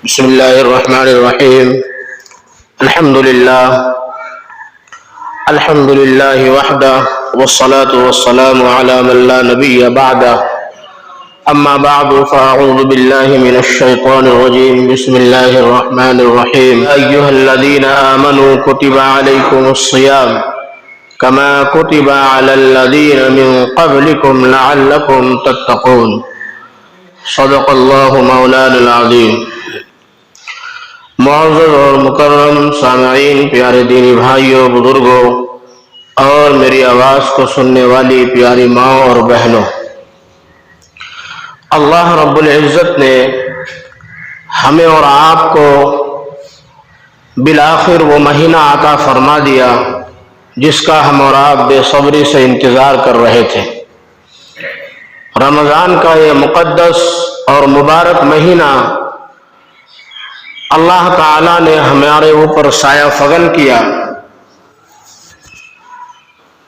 بسم الله الرحمن الرحيم. الحمد لله وحده والصلاة والسلام على من لا نبي بعده. أما بعد فأعوذ بالله من الشيطان الرجيم. بسم الله الرحمن الرحيم. أيها الذين آمنوا كتب عليكم الصيام كما كتب على الذين من قبلكم لعلكم تتقون. صدق الله مولانا العظيم. معزز اور مکرم سامعین، پیارے دینی بھائیوں، بزرگوں اور میری آواز کو سننے والی پیاری ماں اور بہنوں، اللہ رب العزت نے ہمیں اور آپ کو بالآخر وہ مہینہ عطا فرما دیا جس کا ہم اور آپ بے صبری سے انتظار کر رہے تھے۔ رمضان کا یہ مقدس اور مبارک مہینہ اللہ تعالیٰ نے ہمارے اوپر سایہ فغن کیا۔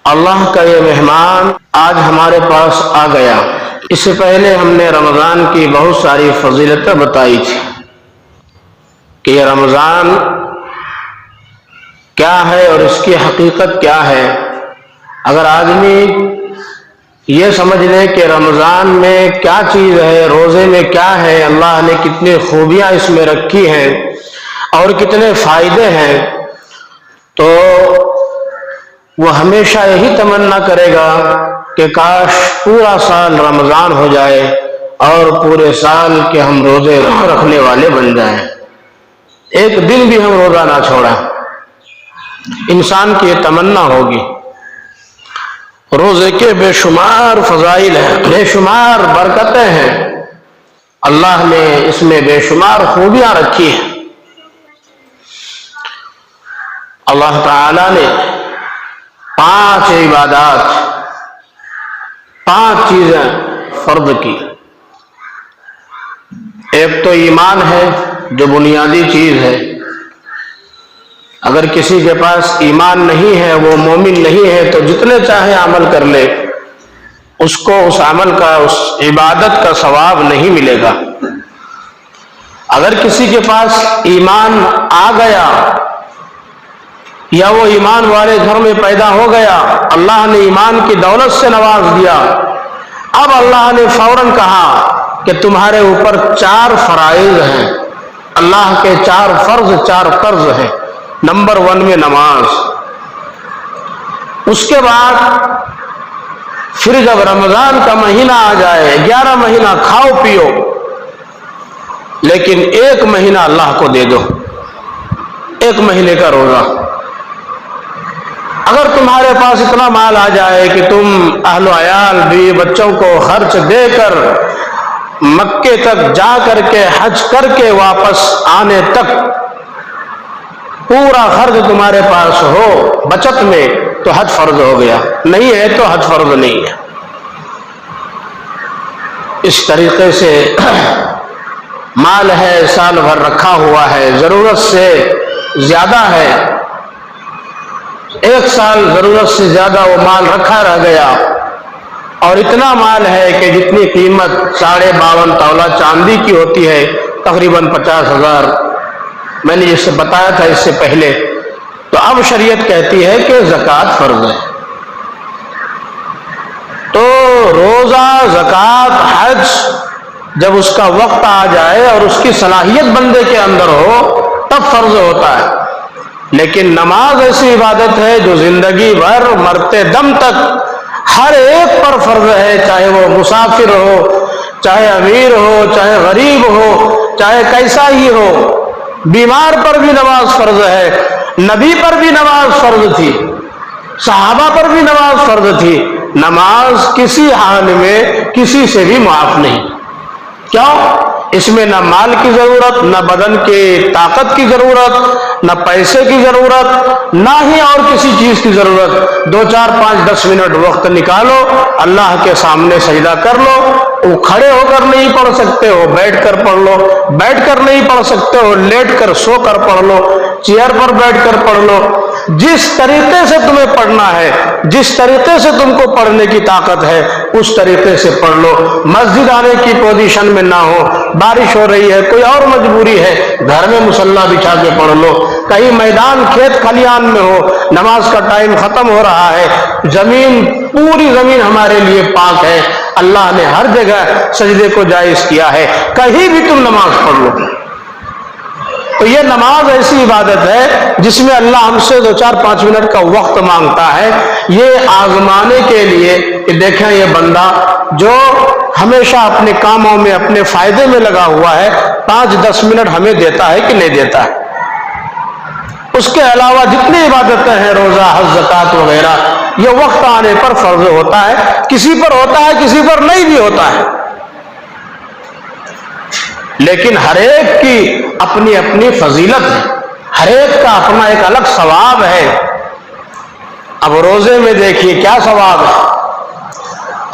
اللہ کا یہ مہمان آج ہمارے پاس آ گیا۔ اس سے پہلے ہم نے رمضان کی بہت ساری فضیلتیں بتائی تھی کہ یہ رمضان کیا ہے اور اس کی حقیقت کیا ہے۔ اگر آدمی یہ سمجھ لے کہ رمضان میں کیا چیز ہے، روزے میں کیا ہے، اللہ نے کتنی خوبیاں اس میں رکھی ہیں اور کتنے فائدے ہیں، تو وہ ہمیشہ یہی تمنا کرے گا کہ کاش پورا سال رمضان ہو جائے اور پورے سال کے ہم روزے رکھنے والے بن جائیں، ایک دن بھی ہم روزہ نہ چھوڑیں۔ انسان کی یہ تمنا ہوگی۔ روزے کے بے شمار فضائل ہیں، بے شمار برکتیں ہیں، اللہ نے اس میں بے شمار خوبیاں رکھی ہیں۔ اللہ تعالیٰ نے 5 عبادات، 5 چیزیں فرض کی۔ ایک تو ایمان ہے جو بنیادی چیز ہے۔ اگر کسی کے پاس ایمان نہیں ہے، وہ مومن نہیں ہے، تو جتنے چاہے عمل کر لے، اس کو اس عمل کا، اس عبادت کا ثواب نہیں ملے گا۔ اگر کسی کے پاس ایمان آ گیا یا وہ ایمان والے گھر میں پیدا ہو گیا، اللہ نے ایمان کی دولت سے نواز دیا، اب اللہ نے فوراً کہا کہ تمہارے اوپر 4 فرائض ہیں، اللہ کے 4 فرض، 4 قرض ہیں۔ نمبر 1 میں نماز۔ اس کے بعد پھر جب رمضان کا مہینہ آ جائے، 11 مہینہ کھاؤ پیو، لیکن 1 مہینہ اللہ کو دے دو، 1 مہینے کا روزہ۔ اگر تمہارے پاس اتنا مال آ جائے کہ تم اہل و عیال، بیوی بچوں کو خرچ دے کر مکے تک جا کر کے حج کر کے واپس آنے تک پورا خرچ تمہارے پاس ہو بچت میں، تو حج فرض ہو گیا، نہیں ہے تو حج فرض نہیں ہے۔ اس طریقے سے مال ہے، سال بھر رکھا ہوا ہے، ضرورت سے زیادہ ہے، 1 سال ضرورت سے زیادہ وہ مال رکھا رہ گیا، اور اتنا مال ہے کہ جتنی قیمت 52.5 تولہ چاندی کی ہوتی ہے، تقریباً 50,000، میں نے جس سے بتایا تھا اس سے پہلے، تو اب شریعت کہتی ہے کہ زکوٰۃ فرض ہے۔ تو روزہ، زکوٰۃ، حج جب اس کا وقت آ جائے اور اس کی صلاحیت بندے کے اندر ہو تب فرض ہوتا ہے۔ لیکن نماز ایسی عبادت ہے جو زندگی بھر مرتے دم تک ہر ایک پر فرض ہے، چاہے وہ مسافر ہو، چاہے امیر ہو، چاہے غریب ہو، چاہے کیسا ہی ہو۔ بیمار پر بھی نماز فرض ہے، نبی پر بھی نماز فرض تھی، صحابہ پر بھی نماز فرض تھی۔ نماز کسی حال میں کسی سے بھی معاف نہیں۔ کیوں؟ اس میں نہ مال کی ضرورت، نہ بدن کی طاقت کی ضرورت، نہ پیسے کی ضرورت، نہ ہی اور کسی چیز کی ضرورت۔ 2 4 5 10 منٹ وقت نکالو، اللہ کے سامنے سجدہ کر لو۔ وہ کھڑے ہو کر نہیں پڑھ سکتے ہو، بیٹھ کر پڑھ لو، بیٹھ کر نہیں پڑھ سکتے ہو، لیٹ کر سو کر پڑھ لو، چیئر پر بیٹھ کر پڑھ لو، جس طریقے سے تمہیں پڑھنا ہے، جس طریقے سے تم کو پڑھنے کی طاقت ہے اس طریقے سے پڑھ لو۔ مسجد آنے کی پوزیشن میں نہ ہو، بارش ہو رہی ہے، کوئی اور مجبوری ہے، گھر میں مصلی بچھا کے پڑھ لو۔ کہیں میدان کھیت کھلیان میں ہو، نماز کا ٹائم ختم ہو رہا ہے، زمین پوری زمین ہمارے لیے پاک ہے، اللہ نے ہر جگہ سجدے کو جائز کیا ہے، کہیں بھی تم نماز پڑھ لو۔ تو یہ نماز ایسی عبادت ہے جس میں اللہ ہم سے 2-4-5 منٹ کا وقت مانگتا ہے، یہ آزمانے کے لیے کہ دیکھیں یہ بندہ جو ہمیشہ اپنے کاموں میں اپنے فائدے میں لگا ہوا ہے 5-10 منٹ ہمیں دیتا ہے کہ نہیں دیتا ہے۔ اس کے علاوہ جتنی عبادتیں ہیں، روزہ، حج، زکوٰۃ وغیرہ، یہ وقت آنے پر فرض ہوتا ہے، کسی پر ہوتا ہے کسی پر نہیں بھی ہوتا ہے، لیکن ہر ایک کی اپنی اپنی فضیلت ہے، ہر ایک کا اپنا ایک الگ ثواب ہے۔ اب روزے میں دیکھیے کیا ثواب ہے۔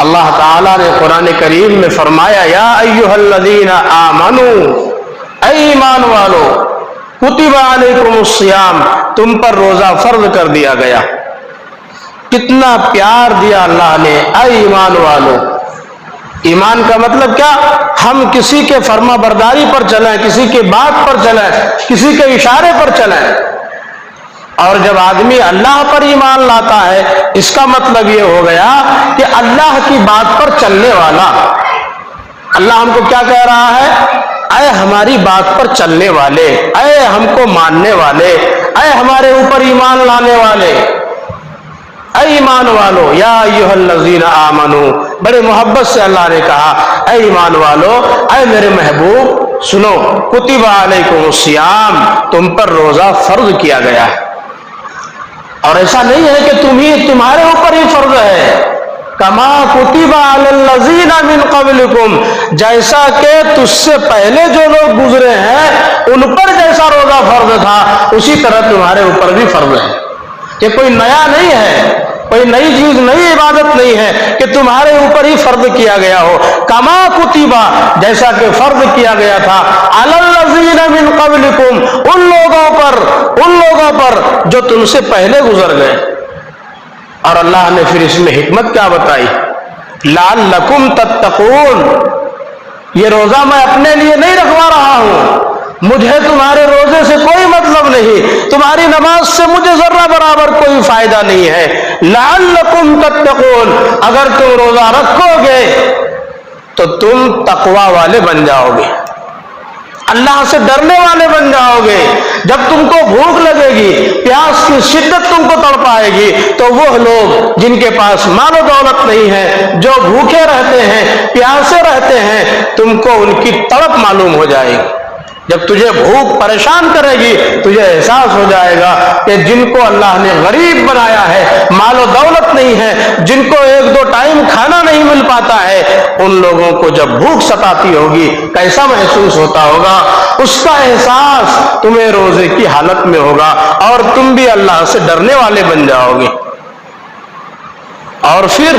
اللہ تعالیٰ نے قرآن کریم میں فرمایا یا ایھا الذین آمنو، اے ایمان والو، کتب علیکم الصیام، تم پر روزہ فرض کر دیا گیا۔ کتنا پیار دیا اللہ نے، اے ایمان والو۔ ایمان کا مطلب کیا؟ ہم کسی کے فرما برداری پر چلیں، کسی کے بات پر چلیں، کسی کے اشارے پر چلیں۔ اور جب آدمی اللہ پر ایمان لاتا ہے اس کا مطلب یہ ہو گیا کہ اللہ کی بات پر چلنے والا۔ اللہ ہم کو کیا کہہ رہا ہے؟ اے ہماری بات پر چلنے والے، اے ہم کو ماننے والے، اے ہمارے اوپر ایمان لانے والے، اے ایمان والو، یا ایھا الذین آمنو، بڑے محبت سے اللہ نے کہا اے ایمان والو، اے میرے محبوب سنو، کتب علیکم الصیام، تم پر روزہ فرض کیا گیا ہے۔ اور ایسا نہیں ہے کہ تمہارے اوپر ہی فرض ہے، کما کتب علی الذین من قبلکم، جیسا کہ تجھ سے پہلے جو لوگ گزرے ہیں ان پر جیسا روزہ فرض تھا اسی طرح تمہارے اوپر بھی فرض ہے۔ کہ کوئی نیا نہیں ہے، کوئی نئی چیز، نئی عبادت نہیں ہے کہ تمہارے اوپر ہی فرض کیا گیا ہو۔ کما کتبہ، جیسا کہ فرض کیا گیا تھا، علی الذین من قبلکم، ان لوگوں پر جو تم سے پہلے گزر گئے۔ اور اللہ نے پھر اس میں حکمت کیا بتائی؟ لعلکم تتقون، یہ روزہ میں اپنے لیے نہیں رکھوا رہا ہوں، مجھے تمہارے روزے سے کوئی مطلب نہیں، تمہاری نماز سے مجھے ذرہ برابر کوئی فائدہ نہیں ہے۔ لعلکم تتقون، اگر تم روزہ رکھو گے تو تم تقوی والے بن جاؤ گے، اللہ سے ڈرنے والے بن جاؤ گے۔ جب تم کو بھوک لگے گی، پیاس کی شدت تم کو تڑپائے گی، تو وہ لوگ جن کے پاس مال و دولت نہیں ہے، جو بھوکے رہتے ہیں، پیاسے رہتے ہیں، تم کو ان کی تڑپ معلوم ہو جائے گی۔ جب تجھے بھوک پریشان کرے گی تجھے احساس ہو جائے گا کہ جن کو اللہ نے غریب بنایا ہے، مال و دولت نہیں ہے، جن کو 1-2 ٹائم کھانا نہیں مل پاتا ہے، ان لوگوں کو جب بھوک ستاتی ہوگی کیسا محسوس ہوتا ہوگا؟ اس کا احساس تمہیں روزے کی حالت میں ہوگا اور تم بھی اللہ سے ڈرنے والے بن جاؤ گے۔ اور پھر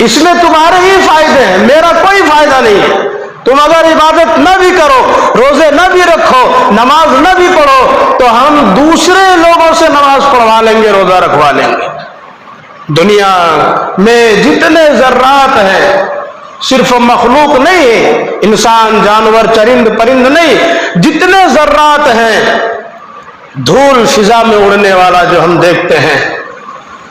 اس میں تمہارے ہی فائدے ہیں، میرا کوئی فائدہ نہیں ہے۔ تم اگر عبادت نہ بھی کرو، روزے نہ بھی رکھو، نماز نہ بھی پڑھو، تو ہم دوسرے لوگوں سے نماز پڑھوا لیں گے، روزہ رکھوا لیں گے۔ دنیا میں جتنے ذرات ہیں، صرف مخلوق نہیں، انسان، جانور، چرند پرند نہیں، جتنے ذرات ہیں، دھول فضا میں اڑنے والا جو ہم دیکھتے ہیں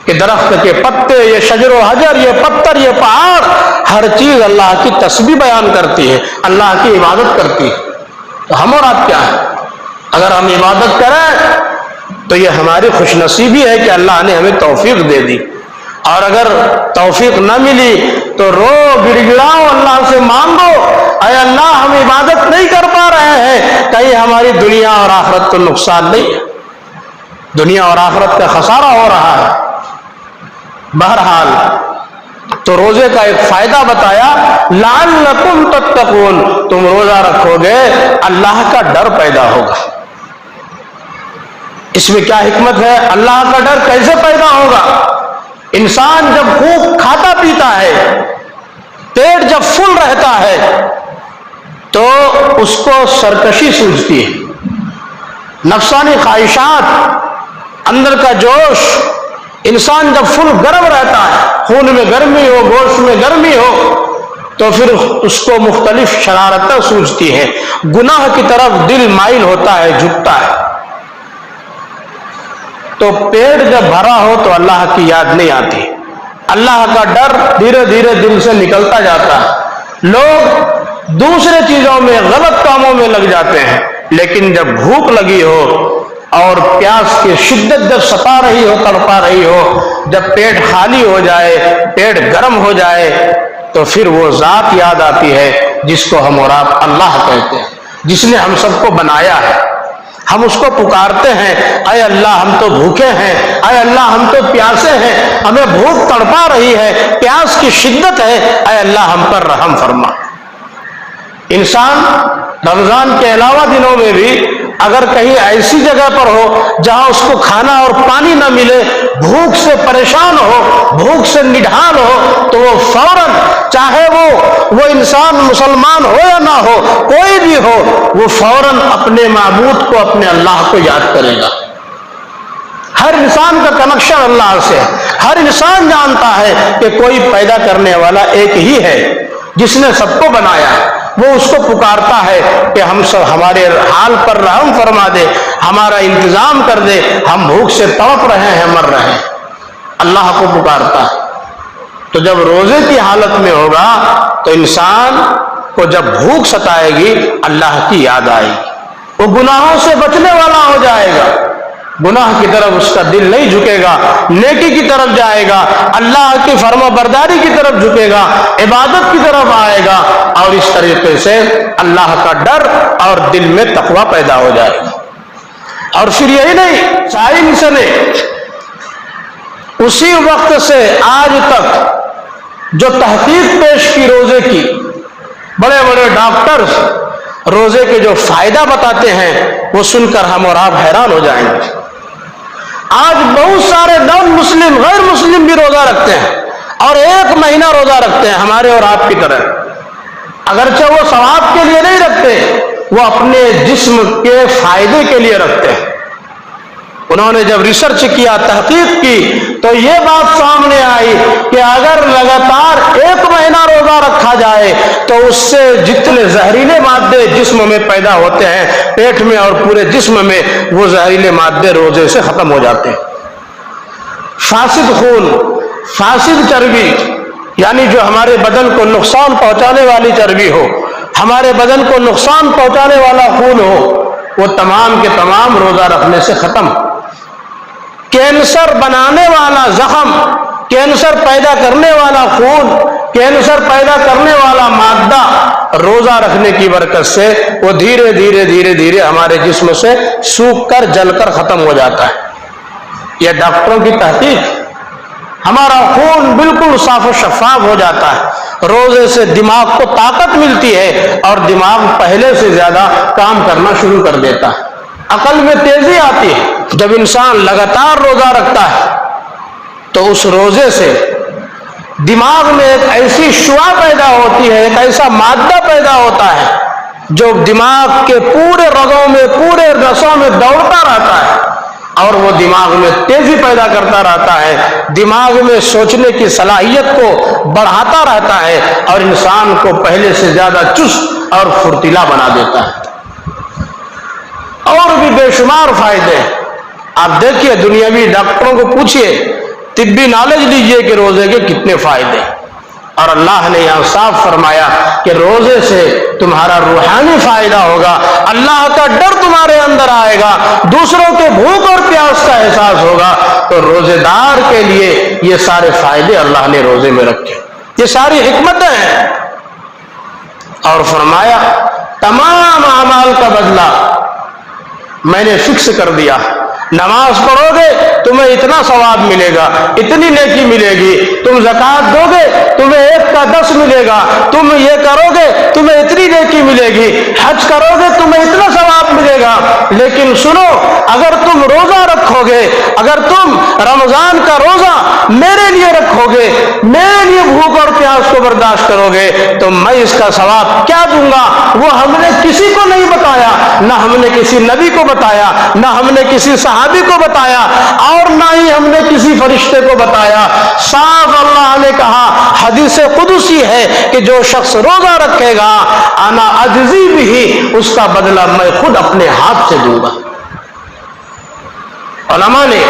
کہ درخت کے پتے، یہ شجر و حجر، یہ پتھر، یہ پہاڑ، ہر چیز اللہ کی تسبیح بیان کرتی ہے، اللہ کی عبادت کرتی ہے۔ تو ہم اور آپ کیا ہے؟ اگر ہم عبادت کریں تو یہ ہماری خوش نصیبی ہے کہ اللہ نے ہمیں توفیق دے دی، اور اگر توفیق نہ ملی تو رو گڑ گڑاؤ، اللہ سے مانگو، اے اللہ ہم عبادت نہیں کر پا رہے ہیں، کہیں ہماری دنیا اور آخرت کو نقصان نہیں ہے، دنیا اور آخرت کا خسارہ ہو رہا ہے۔ بہرحال تو روزے کا ایک فائدہ بتایا، لعلکم تتقون، تم روزہ رکھو گے اللہ کا ڈر پیدا ہوگا۔ اس میں کیا حکمت ہے؟ اللہ کا ڈر کیسے پیدا ہوگا؟ انسان جب خوب کھاتا پیتا ہے، پیٹ جب فل رہتا ہے تو اس کو سرکشی سوجتی ہے، نفسانی خواہشات، اندر کا جوش، انسان جب فل گرم رہتا ہے، خون میں گرمی ہو، گوشت میں گرمی ہو، تو پھر اس کو مختلف شرارتیں سوچتی ہیں، گناہ کی طرف دل مائل ہوتا ہے، جھکتا ہے۔ تو پیٹ جب بھرا ہو تو اللہ کی یاد نہیں آتی، اللہ کا ڈر دھیرے دھیرے دل سے نکلتا جاتا ہے، لوگ دوسرے چیزوں میں، غلط کاموں میں لگ جاتے ہیں۔ لیکن جب بھوک لگی ہو اور پیاس کی شدت جب ستا رہی ہو، تڑپا رہی ہو، جب پیٹ خالی ہو جائے، پیٹ گرم ہو جائے، تو پھر وہ ذات یاد آتی ہے جس کو ہم اور آپ اللہ کہتے ہیں، جس نے ہم سب کو بنایا ہے۔ ہم اس کو پکارتے ہیں، اے اللہ ہم تو بھوکے ہیں، اے اللہ ہم تو پیاسے ہیں، ہمیں بھوک تڑپا رہی ہے، پیاس کی شدت ہے، اے اللہ ہم پر رحم فرما۔ انسان رمضان کے علاوہ دنوں میں بھی اگر کہیں ایسی جگہ پر ہو جہاں اس کو کھانا اور پانی نہ ملے، بھوک سے پریشان ہو، بھوک سے نڈھال ہو، تو وہ فوراً، چاہے وہ انسان مسلمان ہو یا نہ ہو، کوئی بھی ہو، وہ فوراً اپنے معبود کو، اپنے اللہ کو یاد کرے گا۔ ہر انسان کا کنیکشن اللہ سے ہے، ہر انسان جانتا ہے کہ کوئی پیدا کرنے والا ایک ہی ہے جس نے سب کو بنایا ہے، وہ اس کو پکارتا ہے کہ ہم سب، ہمارے حال پر رحم فرما دے، ہمارا انتظام کر دے، ہم بھوک سے تڑپ رہے ہیں، مر رہے ہیں، اللہ کو پکارتا ہے۔ تو جب روزے کی حالت میں ہوگا تو انسان کو جب بھوک ستائے گی، اللہ کی یاد آئے گی، وہ گناہوں سے بچنے والا ہو جائے گا، گناہ کی طرف اس کا دل نہیں جھکے گا، نیکی کی طرف جائے گا، اللہ کی فرما برداری کی طرف جھکے گا، عبادت کی طرف آئے گا، اور اس طریقے سے اللہ کا ڈر اور دل میں تقوی پیدا ہو جائے گا۔ اور پھر یہی نہیں، سائنس نے اسی وقت سے آج تک جو تحقیق پیش کی روزے کی، بڑے بڑے ڈاکٹرز روزے کے جو فائدہ بتاتے ہیں، وہ سن کر ہم اور آپ حیران ہو جائیں گے۔ آج بہت سارے نان مسلم، غیر مسلم بھی روزہ رکھتے ہیں اور 1 مہینہ روزہ رکھتے ہیں، ہمارے اور آپ کی طرح۔ اگرچہ وہ ثواب کے لیے نہیں رکھتے، وہ اپنے جسم کے فائدے کے لیے رکھتے ہیں۔ انہوں نے جب ریسرچ کیا، تحقیق کی، تو یہ بات سامنے آئی کہ اگر لگاتار 1 مہینہ روزہ رکھا جائے تو اس سے جتنے زہریلے مادے جسم میں پیدا ہوتے ہیں، پیٹ میں اور پورے جسم میں، وہ زہریلے مادے روزے سے ختم ہو جاتے ہیں۔ فاسد خون، فاسد چربی، یعنی جو ہمارے بدن کو نقصان پہنچانے والی چربی ہو، ہمارے بدن کو نقصان پہنچانے والا خون ہو، وہ تمام کے تمام روزہ رکھنے سے ختم۔ کینسر بنانے والا زخم، کینسر پیدا کرنے والا خون، کینسر پیدا کرنے والا مادہ روزہ رکھنے کی برکت سے وہ دھیرے دھیرے دھیرے دھیرے ہمارے جسم سے سوکھ کر، جل کر ختم ہو جاتا ہے۔ یہ ڈاکٹروں کی تحقیق۔ ہمارا خون بالکل صاف و شفاف ہو جاتا ہے، روزے سے دماغ کو طاقت ملتی ہے اور دماغ پہلے سے زیادہ کام کرنا شروع کر دیتا ہے، عقل میں تیزی آتی ہے۔ جب انسان لگاتار روزہ رکھتا ہے تو اس روزے سے دماغ میں ایک ایسی شعاع پیدا ہوتی ہے، ایک ایسا مادہ پیدا ہوتا ہے جو دماغ کے پورے رگوں میں، پورے رسوں میں دوڑتا رہتا ہے اور وہ دماغ میں تیزی پیدا کرتا رہتا ہے، دماغ میں سوچنے کی صلاحیت کو بڑھاتا رہتا ہے اور انسان کو پہلے سے زیادہ چست اور پھرتیلا بنا دیتا ہے۔ اور بھی بے شمار فائدے ہیں۔ آپ دیکھیے، دنیاوی ڈاکٹروں کو پوچھئے، طبی نالج لیجئے کہ روزے کے کتنے فائدے، اور اللہ نے یہاں صاف فرمایا کہ روزے سے تمہارا روحانی فائدہ ہوگا، اللہ کا ڈر تمہارے اندر آئے گا، دوسروں کے بھوک اور پیاس کا احساس ہوگا۔ تو روزے دار کے لیے یہ سارے فائدے اللہ نے روزے میں رکھے، یہ ساری حکمتیں ہیں۔ اور فرمایا تمام اعمال کا بدلہ میں نے فکس کر دیا، نماز پڑھو گے تمہیں اتنا ثواب ملے گا، اتنی نیکی ملے گی، تم زکوٰۃ دو گے تمہیں 1 کا 10 ملے گا، تم یہ کرو گے تمہیں اتنی نیکی ملے گی، حج کرو گے تمہیں اتنا ثواب ملے گا۔ لیکن سنو، اگر تم روزہ رکھو گے، اگر تم رمضان کا روزہ میرے لیے رکھو گے، میرے لیے بھوک اور پیاس کو برداشت کرو گے، تو میں اس کا ثواب کیا دوں گا وہ ہم نے کسی کو نہیں بتایا، نہ ہم نے کسی نبی کو بتایا، نہ ہم نے کسی صحابی کو بتایا، اور نہ ہی ہم نے کسی فرشتے کو بتایا۔ صاف اللہ نے کہا، حدیث قدسی ہے کہ جو شخص روزہ رکھے گا انا اجزی بھی، اس کا بدلہ میں خود اپنے ہاتھ سے دوں گا۔ علماء نے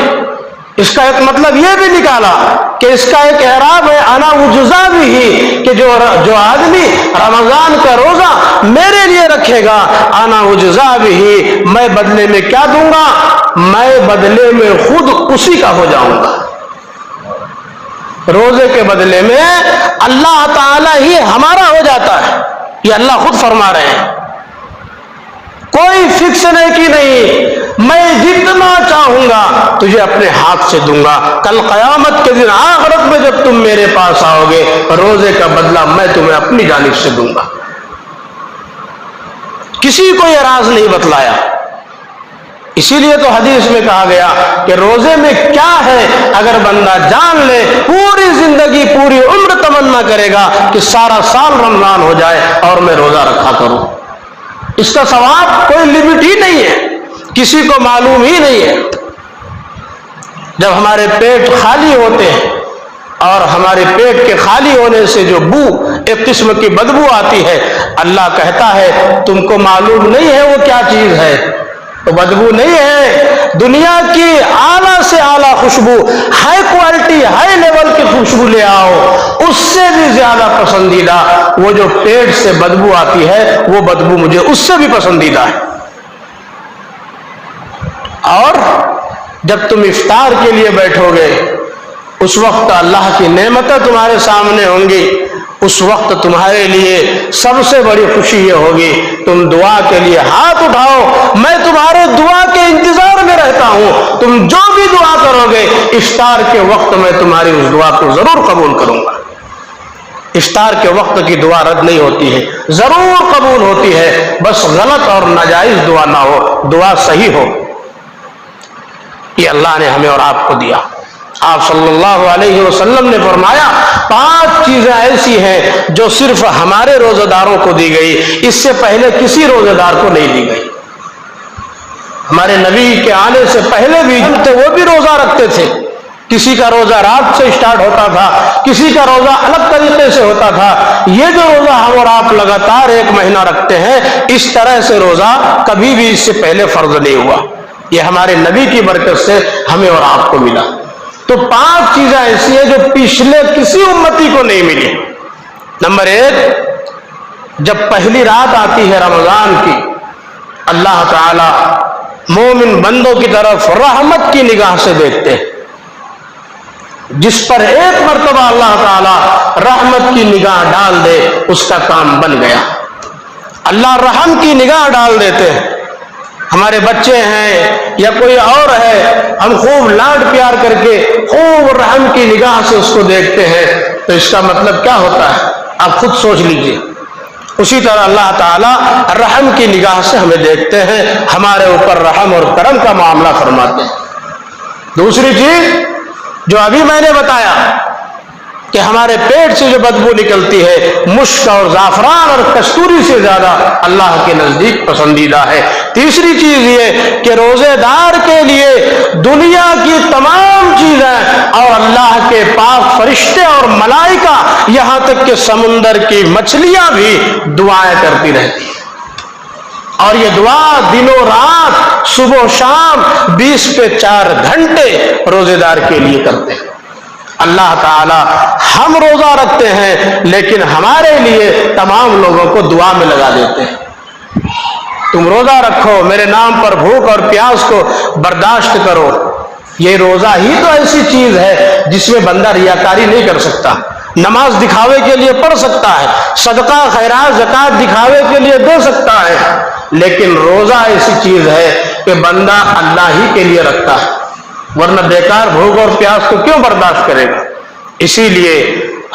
اس کا ایک مطلب یہ بھی نکالا کہ اس کا ایک اعراب ہے انا اجزا بھی، کہ جو آدمی رمضان کا روزہ میرے لیے رکھے گا انا اجزا بھی، میں بدلے میں کیا دوں گا؟ میں بدلے میں خود اسی کا ہو جاؤں گا۔ روزے کے بدلے میں اللہ تعالی ہی ہمارا ہو جاتا ہے، یہ اللہ خود فرما رہے ہیں۔ کوئی فکس نہیں، میں جتنا چاہوں گا تجھے اپنے ہاتھ سے دوں گا۔ کل قیامت کے دن آخرت میں جب تم میرے پاس آؤ گے، روزے کا بدلہ میں تمہیں اپنی جانب سے دوں گا۔ کسی کو یہ راز نہیں بتلایا، اسی لیے تو حدیث میں کہا گیا کہ روزے میں کیا ہے، اگر بندہ جان لے پوری زندگی پوری عمر تمنا کرے گا کہ سارا سال رمضان ہو جائے اور میں روزہ رکھا کروں۔ اس کا ثواب کوئی لمٹ ہی نہیں ہے، کسی کو معلوم ہی نہیں ہے۔ جب ہمارے پیٹ خالی ہوتے ہیں اور ہمارے پیٹ کے خالی ہونے سے جو بو، ایک قسم کی بدبو آتی ہے، اللہ کہتا ہے تم کو معلوم نہیں ہے وہ کیا چیز ہے؟ تو بدبو نہیں ہے، دنیا کی اعلیٰ سے اعلیٰ خوشبو، ہائی کوالٹی ہائی لیول کی خوشبو لے آؤ، اس سے بھی زیادہ پسندیدہ وہ جو پیٹ سے بدبو آتی ہے، وہ بدبو مجھے اس سے بھی پسندیدہ ہے۔ اور جب تم افطار کے لیے بیٹھو گے، اس وقت اللہ کی نعمتیں تمہارے سامنے ہوں گی، اس وقت تمہارے لیے سب سے بڑی خوشی یہ ہوگی، تم دعا کے لیے ہاتھ اٹھاؤ، میں تمہارے دعا کے انتظار میں رہتا ہوں، تم جو بھی دعا کرو گے افطار کے وقت میں تمہاری اس دعا کو ضرور قبول کروں گا۔ افطار کے وقت کی دعا رد نہیں ہوتی ہے، ضرور قبول ہوتی ہے، بس غلط اور ناجائز دعا نہ ہو، دعا صحیح ہو۔ یہ اللہ نے ہمیں اور آپ کو دیا۔ آپ صلی اللہ علیہ وسلم نے فرمایا 5 چیزیں ایسی ہیں جو صرف ہمارے روزہ داروں کو دی گئی، اس سے پہلے کسی روزہ دار کو نہیں دی گئی۔ ہمارے نبی کے آنے سے پہلے بھی جو تھے وہ بھی روزہ رکھتے تھے، کسی کا روزہ رات سے سٹارٹ ہوتا تھا، کسی کا روزہ الگ طریقے سے ہوتا تھا۔ یہ جو روزہ ہم اور آپ لگاتار 1 مہینہ رکھتے ہیں، اس طرح سے روزہ کبھی بھی اس سے پہلے فرض نہیں ہوا، یہ ہمارے نبی کی برکت سے ہمیں اور آپ کو ملا۔ تو 5 چیزیں ایسی ہیں جو پچھلے کسی امتی کو نہیں ملی۔ نمبر 1، جب پہلی رات آتی ہے رمضان کی، اللہ تعالی مومن بندوں کی طرف رحمت کی نگاہ سے دیکھتے ہیں۔ جس پر 1 مرتبہ اللہ تعالی رحمت کی نگاہ ڈال دے، اس کا کام بن گیا۔ اللہ رحم کی نگاہ ڈال دیتے ہیں۔ ہمارے بچے ہیں یا کوئی اور ہے، ہم خوب لاڈ پیار کر کے خوب رحم کی نگاہ سے اس کو دیکھتے ہیں، تو اس کا مطلب کیا ہوتا ہے آپ خود سوچ لیجئے۔ اسی طرح اللہ تعالیٰ رحم کی نگاہ سے ہمیں دیکھتے ہیں، ہمارے اوپر رحم اور کرم کا معاملہ فرماتے ہیں۔ دوسری چیز جو ابھی میں نے بتایا کہ ہمارے پیٹ سے جو بدبو نکلتی ہے، مشک اور زعفران اور کستوری سے زیادہ اللہ کے نزدیک پسندیدہ ہے۔ تیسری چیز یہ کہ روزے دار کے لیے دنیا کی تمام چیزیں اور اللہ کے پاک فرشتے اور ملائکہ، یہاں تک کہ سمندر کی مچھلیاں بھی دعائیں کرتی رہتی ہیں، اور یہ دعا دنوں رات صبح و شام 20 پہ 4 گھنٹے روزے دار کے لیے کرتے ہیں۔ اللہ تعالی ہم روزہ رکھتے ہیں لیکن ہمارے لیے تمام لوگوں کو دعا میں لگا دیتے ہیں۔ تم روزہ رکھو، میرے نام پر بھوک اور پیاس کو برداشت کرو۔ یہ روزہ ہی تو ایسی چیز ہے جس میں بندہ ریاکاری نہیں کر سکتا۔ نماز دکھاوے کے لیے پڑھ سکتا ہے، صدقہ خیرات زکوٰۃ دکھاوے کے لیے دے سکتا ہے، لیکن روزہ ایسی چیز ہے کہ بندہ اللہ ہی کے لیے رکھتا ہے، ورنہ بیکار بھوک اور پیاس کو کیوں برداشت کرے گا؟ اسی لیے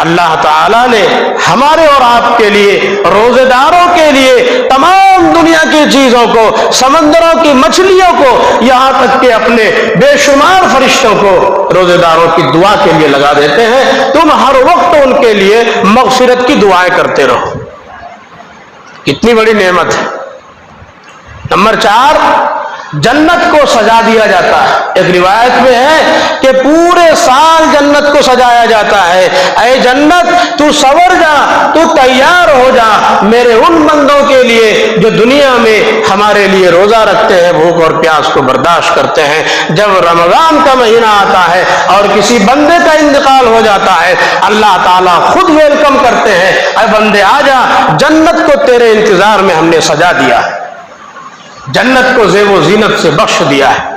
اللہ تعالیٰ نے ہمارے اور آپ کے لیے، روزے داروں کے لیے، تمام دنیا کی چیزوں کو، سمندروں کی مچھلیوں کو، یہاں تک کہ اپنے بے شمار فرشتوں کو روزے داروں کی دعا کے لیے لگا دیتے ہیں۔ تم ہر وقت ان کے لیے مغفرت کی دعائیں کرتے رہو۔ کتنی بڑی نعمت ہے۔ نمبر 4، جنت کو سجا دیا جاتا ہے. ایک روایت میں ہے کہ پورے سال جنت کو سجایا جاتا ہے. اے جنت تو سنور جا، تو تیار ہو جا میرے ان بندوں کے لیے جو دنیا میں ہمارے لیے روزہ رکھتے ہیں، بھوک اور پیاس کو برداشت کرتے ہیں. جب رمضان کا مہینہ آتا ہے اور کسی بندے کا انتقال ہو جاتا ہے، اللہ تعالیٰ خود ویلکم کرتے ہیں، اے بندے آ جا، جنت کو تیرے انتظار میں ہم نے سجا دیا ہے، جنت کو زیب و زینت سے بخش دیا ہے.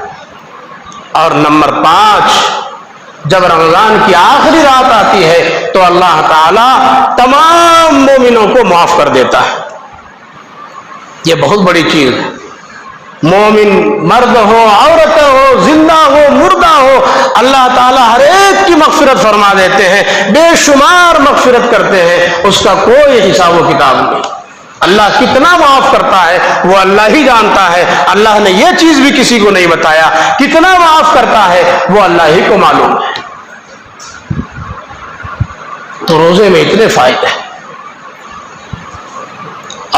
اور نمبر 5، جب رمضان کی آخری رات آتی ہے تو اللہ تعالیٰ تمام مومنوں کو معاف کر دیتا ہے. یہ بہت بڑی چیز ہے. مومن مرد ہو، عورت ہو، زندہ ہو، مردہ ہو، اللہ تعالیٰ ہر ایک کی مغفرت فرما دیتے ہیں، بے شمار مغفرت کرتے ہیں، اس کا کوئی حساب و کتاب نہیں. اللہ کتنا معاف کرتا ہے وہ اللہ ہی جانتا ہے. اللہ نے یہ چیز بھی کسی کو نہیں بتایا، کتنا معاف کرتا ہے وہ اللہ ہی کو معلوم ہے. تو روزے میں اتنے فائدے ہیں.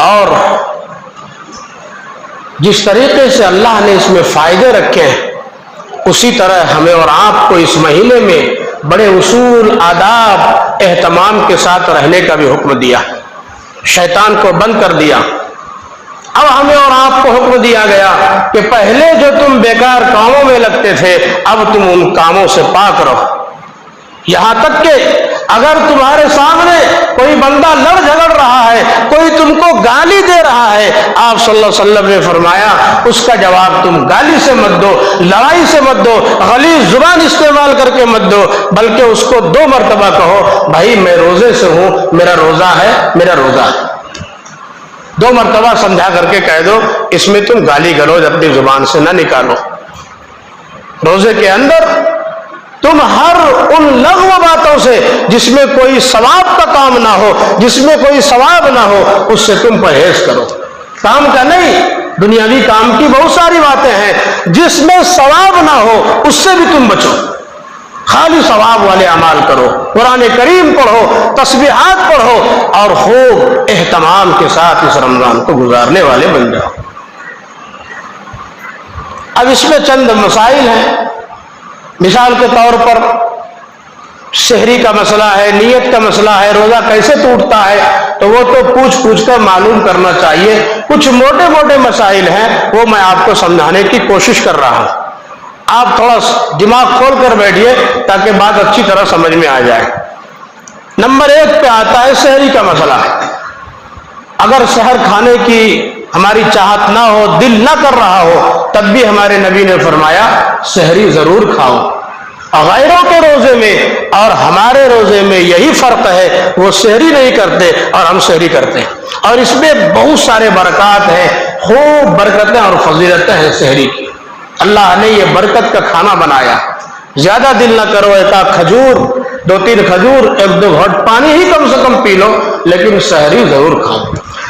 اور جس طریقے سے اللہ نے اس میں فائدے رکھے ہیں، اسی طرح ہمیں اور آپ کو اس مہینے میں بڑے اصول، آداب، اہتمام کے ساتھ رہنے کا بھی حکم دیا. شیطان کو بند کر دیا. اب ہمیں اور آپ کو حکم دیا گیا کہ پہلے جو تم بیکار کاموں میں لگتے تھے اب تم ان کاموں سے پاک رہو. یہاں تک کہ اگر تمہارے سامنے کوئی بندہ لڑ جھگڑ رہا ہے، کوئی تم کو گالی دے رہا ہے، آپ صلی اللہ علیہ وسلم نے فرمایا اس کا جواب تم گالی سے مت دو، لڑائی سے مت دو، غلیظ زبان استعمال کر کے مت دو، بلکہ اس کو 2 مرتبہ کہو بھائی میں روزے سے ہوں، میرا روزہ ہے، میرا روزہ ہے. 2 مرتبہ سمجھا کر کے کہہ دو. اس میں تم گالی گلوچ اپنی زبان سے نہ نکالو. روزے کے اندر تم ہر ان لغو باتوں سے جس میں کوئی ثواب کا کام نہ ہو، جس میں کوئی ثواب نہ ہو، اس سے تم پرہیز کرو. کام کا نہیں، دنیاوی کام کی بہت ساری باتیں ہیں، جس میں ثواب نہ ہو اس سے بھی تم بچو. خالی ثواب والے اعمال کرو، قرآن کریم پڑھو، تسبیحات پڑھو، اور خوب اہتمام کے ساتھ اس رمضان کو گزارنے والے بن جاؤ. اب اس میں چند مسائل ہیں. مثال کے طور پر شہری کا مسئلہ ہے، نیت کا مسئلہ ہے، روزہ کیسے ٹوٹتا ہے، تو وہ تو پوچھ کر معلوم کرنا چاہیے. کچھ موٹے موٹے مسائل ہیں وہ میں آپ کو سمجھانے کی کوشش کر رہا ہوں. آپ تھوڑا دماغ کھول کر بیٹھیے تاکہ بات اچھی طرح سمجھ میں آ جائے. نمبر 1 پہ آتا ہے شہری کا مسئلہ. اگر سحر کھانے کی ہماری چاہت نہ ہو، دل نہ کر رہا ہو، تب بھی ہمارے نبی نے فرمایا سحری ضرور کھاؤ. غیروں کے روزے میں اور ہمارے روزے میں یہی فرق ہے، وہ سحری نہیں کرتے اور ہم سحری کرتے ہیں. اور اس میں بہت سارے برکات ہیں، خوب برکتیں اور فضیلتیں ہیں سحری کی. اللہ نے یہ برکت کا کھانا بنایا. زیادہ دل نہ کرو، 1 کھجور، 2-3 کھجور، 1-2 گھونٹ پانی ہی کم سے کم پی لو، لیکن سحری ضرور کھاؤ.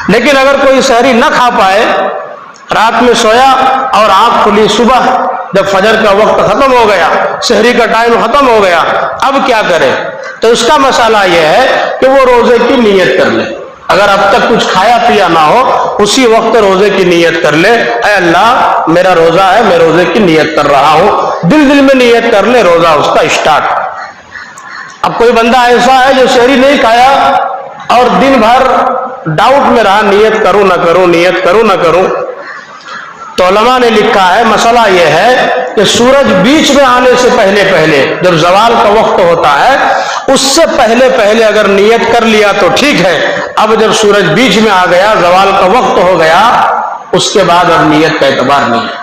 لیکن اگر کوئی سحری نہ کھا پائے، رات میں سویا اور آنکھ کھلی، صبح جب فجر کا وقت ختم ہو گیا، سحری کا ٹائم ختم ہو گیا، اب کیا کرے؟ تو اس کا مسئلہ یہ ہے کہ وہ روزے کی نیت کر لے. اگر اب تک کچھ کھایا پیا نہ ہو، اسی وقت روزے کی نیت کر لے. اے اللہ میرا روزہ ہے، میں روزے کی نیت کر رہا ہوں. دل میں نیت کر لے، روزہ اس کا اسٹارٹ. اب کوئی بندہ ایسا ہے جو سحری نہیں کھایا اور دن بھر ڈاؤٹ میں رہا، نیت کروں نہ کروں، نیت کروں نہ کروں، تو علماء نے لکھا ہے مسئلہ یہ ہے کہ سورج بیچ میں آنے سے پہلے جب زوال کا وقت ہوتا ہے اس سے پہلے اگر نیت کر لیا تو ٹھیک ہے. اب جب سورج بیچ میں آ گیا، زوال کا وقت ہو گیا، اس کے بعد اب نیت کا اعتبار نہیں ہے.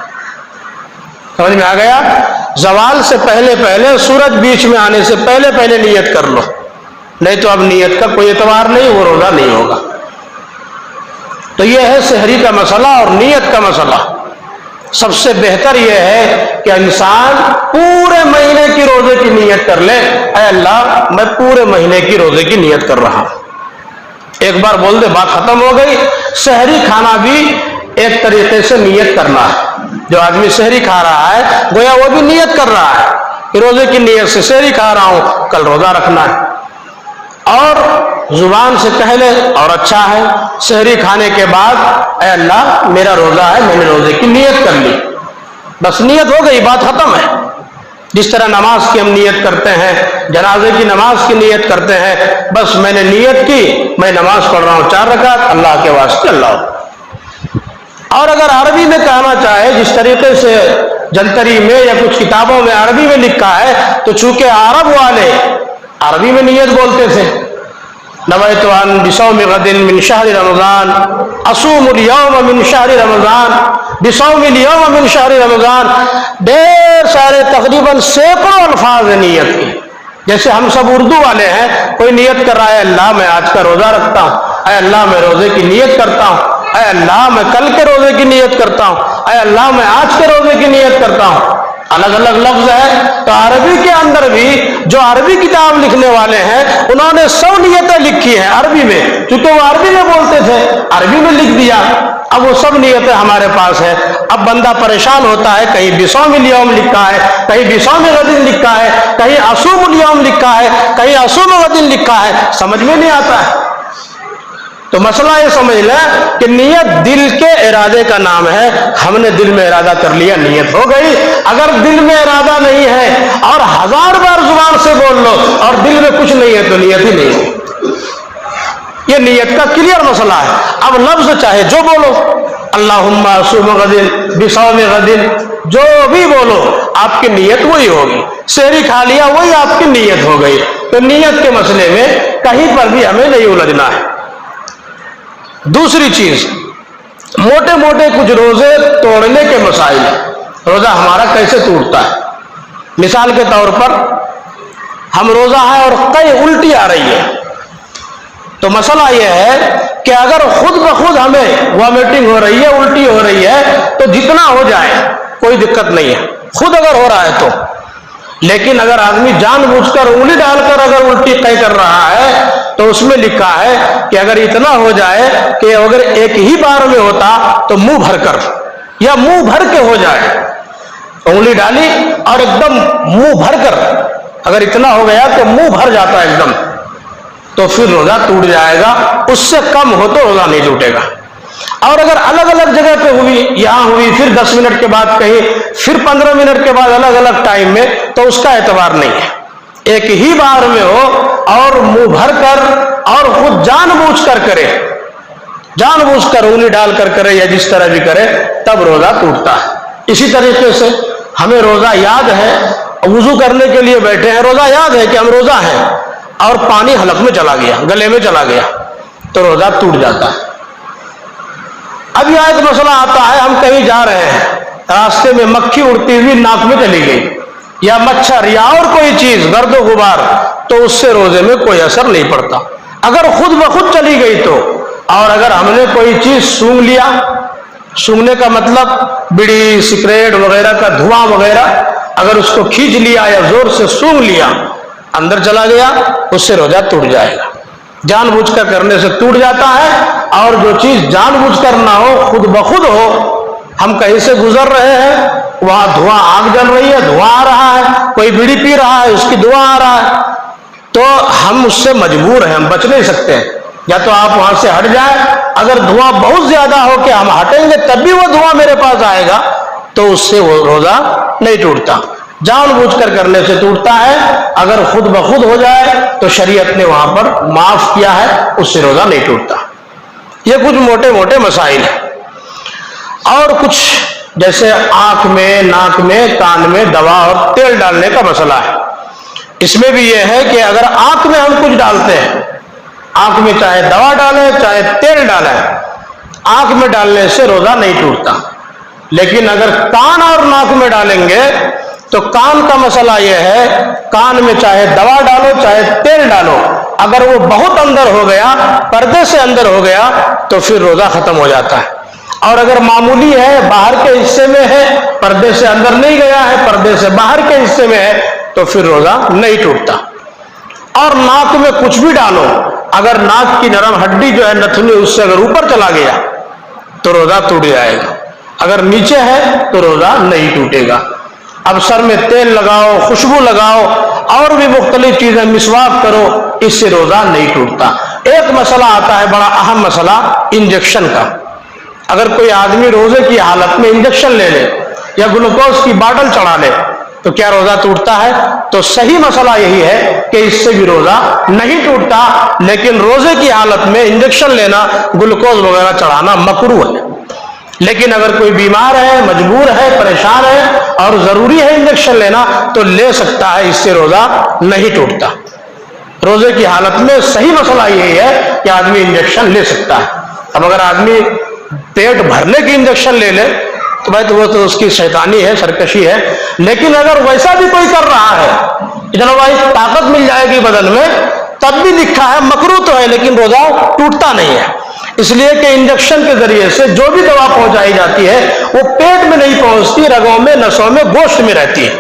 سمجھ میں آ گیا؟ زوال سے پہلے سورج بیچ میں آنے سے پہلے نیت کر لو، نہیں تو اب نیت کا کوئی اعتبار نہیں، وہ روزہ نہیں ہوگا. تو یہ ہے سحری کا مسئلہ اور نیت کا مسئلہ. سب سے بہتر یہ ہے کہ انسان پورے مہینے کی روزے کی نیت کر لے. اے اللہ میں پورے مہینے کی روزے کی نیت کر رہا ہوں. ایک بار بول دے، بات ختم ہو گئی. سحری کھانا بھی ایک طریقے سے نیت کرنا ہے. جو آدمی سحری کھا رہا ہے گویا وہ بھی نیت کر رہا ہے کہ روزے کی نیت سے سحری کھا رہا ہوں، کل روزہ رکھنا ہے. اور زبان سے کہہ لے اور اچھا ہے، سحری کھانے کے بعد اے اللہ میرا روزہ ہے، میں نے روزے کی نیت کر لی، بس نیت ہو گئی، بات ختم ہے۔ جس طرح نماز کی ہم نیت کرتے ہیں، جنازے کی نماز کی نیت کرتے ہیں، بس میں نے نیت کی، میں نماز پڑھ رہا ہوں 4 رکعت اللہ کے واسطے اللہ۔ اور اگر عربی میں کہنا چاہے، جس طریقے سے جنتری میں یا کچھ کتابوں میں عربی میں لکھا ہے، تو چونکہ عرب والے عربی میں نیت بولتے تھے، نویت ان بصوم غد من شہر رمضان، اصوم اليوم من شہر رمضان، بصوم اليوم من شہر رمضان، ڈھیر سارے تقریباً سینکڑوں الفاظ ہیں نیت کے۔ جیسے ہم سب اردو والے ہیں، کوئی نیت کر رہا ہے اللہ میں آج کا روزہ رکھتا ہوں، اے اللہ میں روزے کی نیت کرتا ہوں، اے اللہ میں کل کے روزے کی نیت کرتا ہوں، اے اللہ میں آج کے روزے کی نیت کرتا ہوں، الگ الگ لفظ ہے۔ تو عربی کے اندر بھی جو عربی کتاب لکھنے والے ہیں انہوں نے 100 نیتیں لکھی ہیں عربی میں، کیونکہ وہ عربی میں بولتے تھے، عربی میں لکھ دیا، اب وہ سب نیتیں ہمارے پاس ہیں۔ اب بندہ پریشان ہوتا ہے، کہیں بصوم الیوم لکھا ہے، کہیں بصوم غد لکھا ہے، کہیں اصوم الیوم لکھا ہے، کہیں اصوم غد لکھا ہے، سمجھ میں نہیں آتا ہے۔ تو مسئلہ یہ سمجھ لیں کہ نیت دل کے ارادے کا نام ہے، ہم نے دل میں ارادہ کر لیا، نیت ہو گئی۔ اگر دل میں ارادہ نہیں ہے اور 1000 بار زبان سے بول لو اور دل میں کچھ نہیں ہے تو نیت ہی نہیں ہے۔ یہ نیت کا کلیئر مسئلہ ہے۔ اب لفظ چاہے جو بولو، اللہم اصوم غد، بصوم غد، جو بھی بولو آپ کی نیت وہی ہوگی۔ سحری کھا لیا وہی آپ کی نیت ہو گئی۔ تو نیت کے مسئلے میں کہیں پر بھی ہمیں نہیں الجھنا ہے۔ دوسری چیز، موٹے موٹے کچھ روزے توڑنے کے مسائل ہیں۔ روزہ ہمارا کیسے ٹوٹتا ہے؟ مثال کے طور پر ہم روزہ ہے اور کئی الٹی آ رہی ہے، تو مسئلہ یہ ہے کہ اگر خود بخود ہمیں وامٹنگ ہو رہی ہے، الٹی ہو رہی ہے، تو جتنا ہو جائے کوئی دقت نہیں ہے، خود اگر ہو رہا ہے تو۔ لیکن اگر آدمی جان بوجھ کر انگلی ڈال کر اگر الٹی کر رہا ہے تو اس میں لکھا ہے کہ اگر اتنا ہو جائے کہ اگر ایک ہی بار میں ہوتا تو منہ بھر کر یا منہ بھر کے ہو جائے، انگلی ڈالی اور ایک دم منہ بھر کر اگر اتنا ہو گیا کہ منہ بھر جاتا ہے ایک دم، تو پھر روزہ ٹوٹ جائے گا۔ اس سے کم ہو تو روزہ نہیں ٹوٹے گا۔ اور اگر الگ الگ جگہ پہ ہوئی، یہاں ہوئی، پھر 10 منٹ کے بعد کہیں، پھر 15 منٹ کے بعد الگ الگ ٹائم میں، تو اس کا اعتبار نہیں ہے۔ ایک ہی بار میں ہو اور منہ بھر کر اور خود جان بوجھ کر کرے، جان بوجھ کر انگلی ڈال کر کرے یا جس طرح بھی کرے، تب روزہ ٹوٹتا ہے۔ اسی طریقے سے ہمیں روزہ یاد ہے، وضو کرنے کے لیے بیٹھے ہیں، روزہ یاد ہے کہ ہم روزہ ہیں، اور پانی حلق میں چلا گیا، گلے میں چلا گیا، تو روزہ ٹوٹ جاتا ہے۔ اب یہاں ایک مسئلہ آتا ہے، ہم کہیں جا رہے ہیں، راستے میں مکھی اڑتی ہوئی ناک میں چلی گئی، یا مچھر یا اور کوئی چیز، گرد و غبار، تو اس سے روزے میں کوئی اثر نہیں پڑتا۔ اگر خود بخود چلی گئی تو، اور اگر ہم نے کوئی چیز سونگھ لیا، سونگھنے کا مطلب بیڑی، سگریٹ وغیرہ کا دھواں وغیرہ، اگر اس کو کھینچ لیا یا زور سے سونگھ لیا، اندر چلا گیا، اس سے روزہ ٹوٹ جائے گا۔ جان بوجھ کر کرنے سے ٹوٹ جاتا ہے، اور جو چیز جان بوجھ کر نہ ہو، خود بخود ہو، ہم کہیں سے گزر رہے ہیں، وہاں دھواں، آگ جل رہی ہے، دھواں آ رہا ہے، کوئی بیڑی پی رہا ہے، اس کی دھواں آ رہا ہے، تو ہم اس سے مجبور ہیں، ہم بچ نہیں سکتے ہیں۔ یا تو آپ وہاں سے ہٹ جائیں، اگر دھواں بہت زیادہ ہو کہ ہم ہٹیں گے تب بھی وہ دھواں میرے پاس آئے گا، تو اس سے وہ روزہ نہیں ٹوٹتا۔ جان بوجھ کر کرنے سے ٹوٹتا ہے، اگر خود بخود ہو جائے تو شریعت نے وہاں پر معاف کیا ہے، اس سے روزہ نہیں ٹوٹتا۔ یہ کچھ موٹے موٹے مسائل ہیں۔ اور کچھ جیسے آنکھ میں، ناک میں، کان میں دوا اور تیل ڈالنے کا مسئلہ ہے۔ اس میں بھی یہ ہے کہ اگر آنکھ میں ہم کچھ ڈالتے ہیں، آنکھ میں چاہے دوا ڈالیں چاہے تیل ڈالیں، آنکھ میں ڈالنے سے روزہ نہیں ٹوٹتا۔ لیکن اگر کان اور ناک میں ڈالیں گے تو کان کا مسئلہ یہ ہے، کان میں چاہے دوا ڈالو چاہے تیل ڈالو، اگر وہ بہت اندر ہو گیا، پردے سے اندر ہو گیا، تو پھر روزہ ختم ہو جاتا ہے۔ اور اگر معمولی ہے، باہر کے حصے میں ہے، پردے سے اندر نہیں گیا ہے، پردے سے باہر کے حصے میں ہے، تو پھر روزہ نہیں ٹوٹتا۔ اور ناک میں کچھ بھی ڈالو، اگر ناک کی نرم ہڈی جو ہے نتھنی، اس سے اگر اوپر چلا گیا تو روزہ ٹوٹ جائے گا، اگر نیچے ہے تو روزہ نہیں ٹوٹے گا۔ اب سر میں تیل لگاؤ، خوشبو لگاؤ، اور بھی مختلف چیزیں، مسواک کرو، اس سے روزہ نہیں ٹوٹتا۔ ایک مسئلہ آتا ہے بڑا اہم مسئلہ انجیکشن کا۔ اگر کوئی آدمی روزے کی حالت میں انجیکشن لے لے یا گلوکوز کی باٹل چڑھا لے تو کیا روزہ ٹوٹتا ہے؟ تو صحیح مسئلہ یہی ہے کہ اس سے بھی روزہ نہیں ٹوٹتا، لیکن روزے کی حالت میں انجیکشن لینا، گلوکوز وغیرہ چڑھانا مکروہ ہے۔ لیکن اگر کوئی بیمار ہے، مجبور ہے، پریشان ہے اور ضروری ہے انجیکشن لینا تو لے سکتا ہے، اس سے روزہ نہیں ٹوٹتا۔ روزے کی حالت میں صحیح مسئلہ یہی ہے کہ آدمی انجیکشن لے سکتا ہے۔ اب اگر آدمی پیٹ بھرنے کی انجیکشن لے لے تو بھائی تو وہ تو اس کی شیطانی ہے، سرکشی ہے۔ لیکن اگر ویسا بھی کوئی کر رہا ہے کہ چلو بھائی طاقت مل جائے گی بدن میں، تب بھی لکھا ہے مکروہ تو ہے لیکن روزہ ٹوٹتا نہیں ہے، اس لیے کہ انجیکشن کے ذریعے سے جو بھی دوا پہنچائی جاتی ہے وہ پیٹ میں نہیں پہنچتی، رگوں میں، نسوں میں، گوشت میں رہتی ہے۔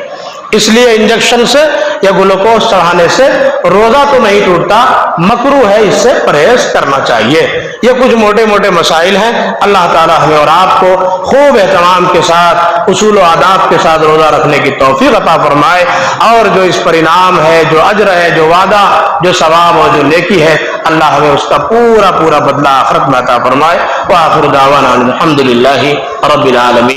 اس لیے انجیکشن سے یا گلوکوز چڑھانے سے روزہ تو نہیں ٹوٹتا، مکروہ ہے، اس سے پرہیز کرنا چاہیے۔ یہ کچھ موٹے موٹے مسائل ہیں۔ اللہ تعالی ہمیں اور آپ کو خوب اہتمام کے ساتھ، اصول و آداب کے ساتھ روزہ رکھنے کی توفیق عطا فرمائے، اور جو اس پر انعام ہے، جو اجر ہے، جو وعدہ، جو ثواب اور جو نیکی ہے، اللہ ہمیں اس کا پورا پورا بدلہ آخرت میں عطا فرمائے۔ وآخر دعوانا الحمدللہ رب العالمین۔